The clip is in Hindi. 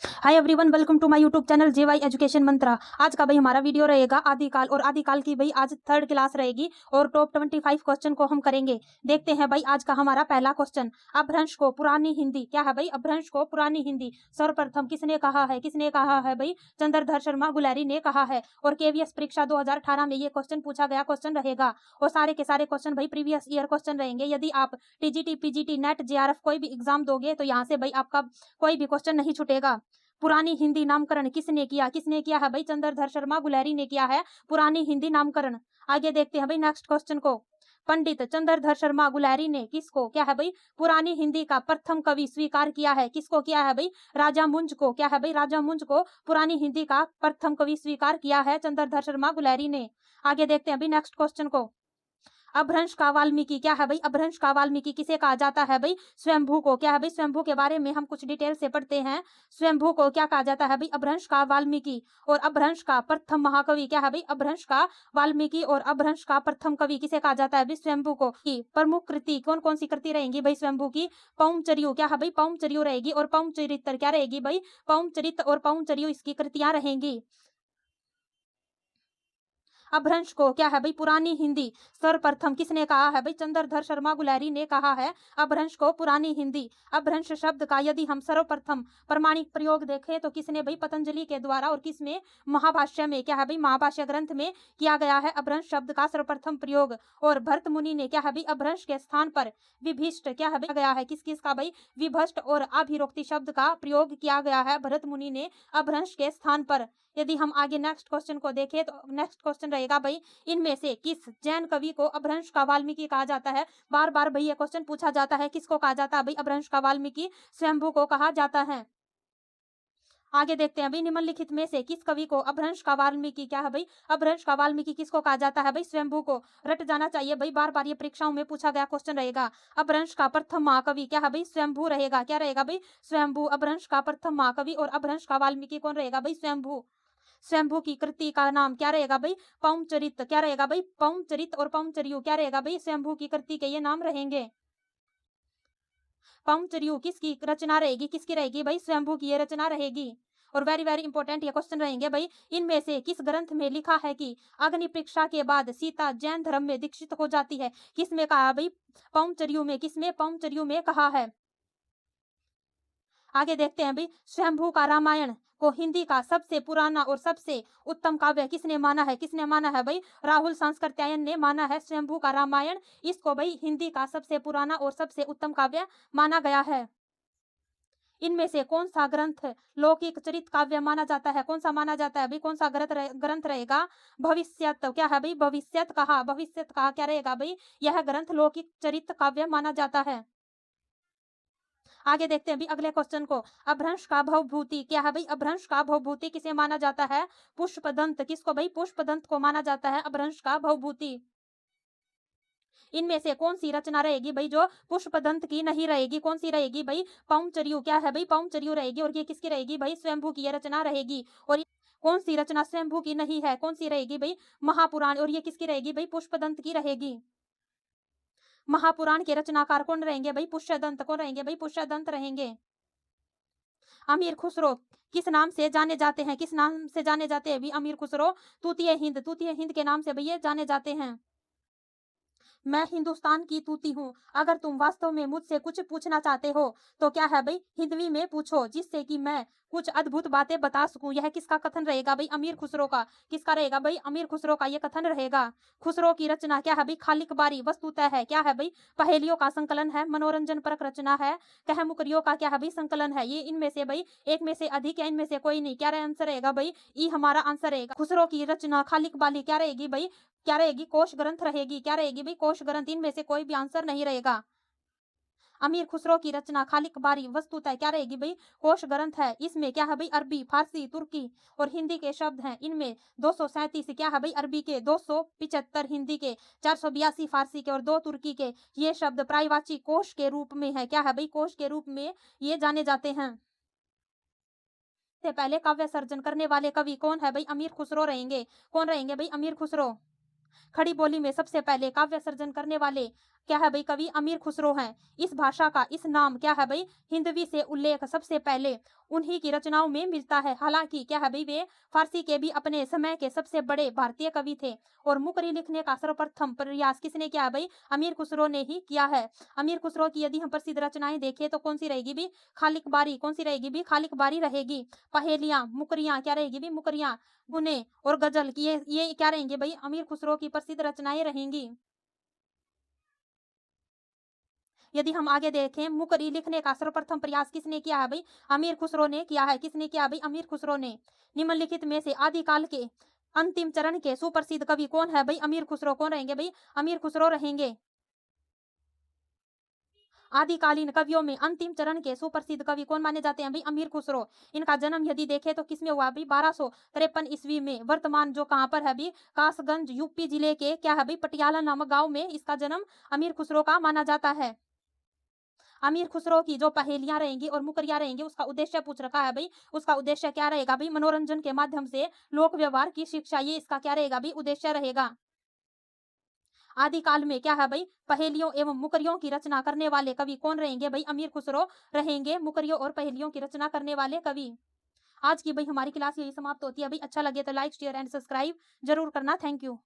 Hi everyone, welcome to my YouTube channel JY education Mantra. आज का भाई हमारा वीडियो रहेगा आदिकाल, और आदिकाल की भाई आज थर्ड क्लास रहेगी और टॉप 25 क्वेश्चन को हम करेंगे। देखते हैं भाई आज का हमारा पहला क्वेश्चन। अपभ्रंश को पुरानी हिंदी क्या है भाई? अपभ्रंश को पुरानी हिंदी सर्वप्रथम किसने कहा है? किसने कहा है भाई? चंद्रधर शर्मा गुलेरी ने कहा है। और केवीएस परीक्षा 2018 में ये क्वेश्चन पूछा गया क्वेश्चन रहेगा। और सारे के सारे क्वेश्चन भाई प्रीवियस ईयर क्वेश्चन रहेंगे। यदि आप टीजीटी, पीजीटी, नेट, जेआरएफ कोई भी एग्जाम दोगे तो यहाँ से भाई आपका कोई भी क्वेश्चन नहीं छूटेगा। पुरानी हिंदी नामकरण किसने किया? किसने किया है भाई? चंद्रधर शर्मा गुलेरी ने किया है पुरानी हिंदी नामकरण। आगे देखते हैं भाई नेक्स्ट क्वेश्चन को। पंडित चंद्रधर शर्मा गुलेरी ने किसको क्या है भाई पुरानी हिंदी का प्रथम कवि स्वीकार किया है? किसको किया है भाई? राजा मुंज को। क्या है भाई? राजा मुंज को पुरानी हिंदी का प्रथम कवि स्वीकार किया है चंद्रधर शर्मा गुलेरी ने। आगे देखते हैं भाई नेक्स्ट क्वेश्चन को। अपभ्रंश का वाल्मीकि क्या है भाई? अपभ्रंश का वाल्मीकि किसे कहा जाता है भाई? स्वयंभू को। क्या है भाई? स्वयंभू के बारे में हम कुछ डिटेल से पढ़ते हैं। स्वयंभू को क्या कहा जाता है भाई? अपभ्रंश का वाल्मीकि। और अपभ्रंश का प्रथम महाकवि क्या है भाई? अपभ्रंश का वाल्मीकि और अपभ्रंश का प्रथम कवि किसे कहा जाता है भाई? स्वयंभू को। की प्रमुख कृति कौन कौन सी कृति रहेंगी भाई स्वयंभू की? पौमचरियु। क्या है भाई? पौमचरियु रहेगी। और पौमचरित्र क्या रहेगी भाई? पौमचरित और पौमचरियु इसकी कृतियां रहेंगी। अपभ्रंश को क्या है भाई पुरानी हिंदी सर्वप्रथम किसने कहा है भाई? चंद्रधर शर्मा गुलेरी ने कहा है अपभ्रंश को पुरानी हिंदी। अपभ्रंश शब्द का यदि हम सर्वप्रथम प्रमाणिक प्रयोग देखें तो किसने भाई? पतंजलि के द्वारा। और किसमें? महाभाष्य में। क्या है भाई? महाभाष्य ग्रंथ में किया गया है अपभ्रंश शब्द का सर्वप्रथम प्रयोग। और भरत मुनि ने क्या है भाई अपभ्रंश के स्थान पर विभिष्ट क्या है भाई गया है? किस किस का भाई? विभष्ट और अभिरोक्ति शब्द का प्रयोग किया गया है भरत मुनि ने अपभ्रंश के स्थान पर। यदि हम आगे नेक्स्ट क्वेश्चन को देखें तो नेक्स्ट क्वेश्चन रहेगा भाई इनमें से किस जैन कवि को अपभ्रंश का वाल्मीकि कहा जाता है? बार बार भाई ये क्वेश्चन पूछा जाता है। किसको कहा जाता है भाई अपभ्रंश का वाल्मीकि? स्वयंभू को कहा जाता है। आगे देखते हैं भाई निम्नलिखित में से किस कवि को अपभ्रंश का वाल्मीकि क्या है भाई? अपभ्रंश का वाल्मीकि किसको कहा जाता है भाई? स्वयंभू को। रट जाना चाहिए भाई, बार बार ये परीक्षाओं में पूछा गया क्वेश्चन रहेगा। अपभ्रंश का प्रथम महाकवि क्या है भाई? स्वयंभू रहेगा। क्या रहेगा भाई? स्वयंभू। अपभ्रंश का प्रथम महाकवि और अपभ्रंश का वाल्मीकि कौन रहेगा भाई? स्वयंभू। स्वयंभू की कृति का नाम क्या रहेगा भाई? पौमचरित। क्या रहेगा भाई? पौमचरित और पौमचरियु क्या रहेगा भाई? स्वयंभू की कृति के ये नाम रहेंगे। पौमचरियु किसकी रचना रहेगी? किसकी रहेगी भाई? स्वयंभू की ये रचना रहेगी। और वेरी वेरी इंपॉर्टेंट ये क्वेश्चन रहेंगे भाई इनमें से किस ग्रंथ में लिखा है कि अग्नि परीक्षा के बाद सीता जैन धर्म में दीक्षित हो जाती है? किसमें कहा भाई? पौमचरियु में। किसमें? पौमचरियु में कहा है। आगे देखते हैं भाई स्वयंभू का रामायण को हिंदी का सबसे पुराना और सबसे उत्तम काव्य किसने माना है? किसने माना है भाई? राहुल सांस्कृत्यायन ने माना है स्वयंभू का रामायण इसको भाई हिंदी का सबसे पुराना और सबसे उत्तम काव्य माना गया है। इनमें से कौन सा ग्रंथ लौकिक चरित काव्य माना जाता है? कौन सा माना जाता है भाई? कौन सा ग्रंथ रहेगा? भविष्यत। क्या है भाई? भविष्यत कहा। भविष्यत कहा क्या रहेगा भाई? यह ग्रंथ लौकिक चरित काव्य माना जाता है। आगे देखते हैं भी अगले क्वेश्चन को। अपभ्रंश का भवभूति क्या है भाई? अपभ्रंश का भवभूति किसे माना जाता है? पुष्पदंत। किसको भाई? पुष्पदंत को माना जाता है अपभ्रंश का भवभूति। इनमें से कौन सी रचना रहेगी भाई जो पुष्पदंत की नहीं रहेगी? कौन सी रहेगी भाई? पौमचरियु। क्या है भाई? पौमचरियु रहेगी। और ये किसकी रहेगी भाई? स्वयंभू की ये रचना रहेगी। और कौन सी रचना स्वयंभू की नहीं है? कौन सी रहेगी भाई? महापुराण। और ये किसकी रहेगी भाई? पुष्पदंत की रहेगी। महापुराण के रचनाकार कौन रहेंगे भाई? पुष्यदंत। कौन रहेंगे भाई? पुष्यदंत रहेंगे। अमीर खुसरो किस नाम से जाने जाते हैं? किस नाम से जाने जाते हैं भी अमीर खुसरो? तूतीय हिंद। तूतीय हिंद के नाम से भैया जाने जाते हैं। मैं हिंदुस्तान की तूती हूँ। अगर तुम वास्तव में मुझसे कुछ पूछना चाहते हो तो क्या है भाई? हिंदवी में पूछो जिससे कि मैं कुछ अद्भुत बातें बता सकूं। यह किसका कथन रहेगा भाई? अमीर खुसरो का। किसका रहेगा भाई? अमीर खुसरो का यह कथन रहेगा। खुसरो की रचना क्या है भाई? खालिक बारी वस्तुतः है क्या है भाई? पहेलियों का संकलन है। मनोरंजन परक रचना है। कहमुकरियों का क्या है भाई? संकलन है। ये इनमें से भाई एक में से अधिक या इनमें से कोई नहीं। क्या आंसर रहेगा भाई? ई हमारा आंसर रहेगा। खुसरो की रचना खालिक बाली क्या रहेगी भाई? क्या रहेगी? कोश ग्रंथ रहेगी। क्या रहेगी भाई? कोश ग्रंथ। इनमें से कोई भी आंसर नहीं रहेगा। अमीर खुसरो की रचना खालिक बारी वस्तुतः क्या रहेगी भाई? कोश ग्रंथ है। इसमें क्या है भाई? अरबी, फारसी, तुर्की और हिंदी के शब्द हैं। इनमें 237 क्या है भाई? अरबी के, 275 हिंदी के, 482 फारसी के और 2 तुर्की के ये शब्द प्रायवाची कोश के रूप में है। क्या है भाई? कोश के रूप में ये जाने जाते हैं। से पहले काव्य सर्जन करने वाले कवि कौन है भाई? अमीर खुसरो रहेंगे। कौन रहेंगे भाई? अमीर खुसरो। खड़ी बोली में सबसे पहले काव्य सर्जन करने वाले क्या है भाई, कवि अमीर खुसरो हैं। इस भाषा का इस नाम क्या है भाई, हिंदवी से उल्लेख सबसे पहले उन्हीं की रचनाओं में मिलता है। हालांकि क्या है भाई, वे फारसी के भी अपने समय के सबसे बड़े भारतीय कवि थे। और मुकरी लिखने का सर्वप्रथम प्रयास किसने किया है भाई, अमीर खुसरो ने ही किया है। अमीर खुसरो की यदि हम प्रसिद्ध रचनाएं देखें तो कौन सी रहेगी भी, खालिक बारी। कौन सी रहेगी भी, खालिक बारी रहेगी। पहेलियां, मुकरियां क्या रहेगी भी, मुकरियां, गुने और गजल की ये क्या रहेंगे भाई, अमीर खुसरो की प्रसिद्ध रचनाएं रहेंगी। यदि हम आगे देखें, मुकरी लिखने का सर्वप्रथम प्रयास किसने किया है भाई, अमीर खुसरो ने किया है। किसने किया भाई, अमीर खुसरो ने। निम्नलिखित में से आदिकाल के अंतिम चरण के सुप्रसिद्ध कवि कौन है भाई, अमीर खुसरो। कौन रहेंगे भाई, अमीर खुसरो रहेंगे। आदिकालीन कवियों में अंतिम चरण के सुप्रसिद्ध कवि कौन माने जाते हैं भाई, अमीर खुसरो। इनका जन्म यदि देखें तो किसमें हुआ भाई, 1253 ईस्वी में। वर्तमान जो कहाँ पर है भाई, कासगंज यूपी जिले के क्या है भाई, पटियाला नामक गांव में इसका जन्म अमीर खुसरो का माना जाता है। अमीर खुसरो की जो पहेलियां रहेंगी और मुकरियां रहेंगी, उसका उद्देश्य पूछ रखा है भाई। उसका उद्देश्य क्या रहेगा भाई, मनोरंजन के माध्यम से लोक व्यवहार की शिक्षा, ये इसका क्या रहेगा भाई, उद्देश्य रहेगा। आदिकाल में क्या है भाई, पहेलियों एवं मुकरियों की रचना करने वाले कवि कौन रहेंगे भाई, अमीर खुसरो रहेंगे, मुकरियों और पहेलियों की रचना करने वाले कवि। आज की भाई हमारी क्लास यही समाप्त होती है भाई। अच्छा लगे तो लाइक शेयर एंड सब्सक्राइब जरूर करना। Thank you.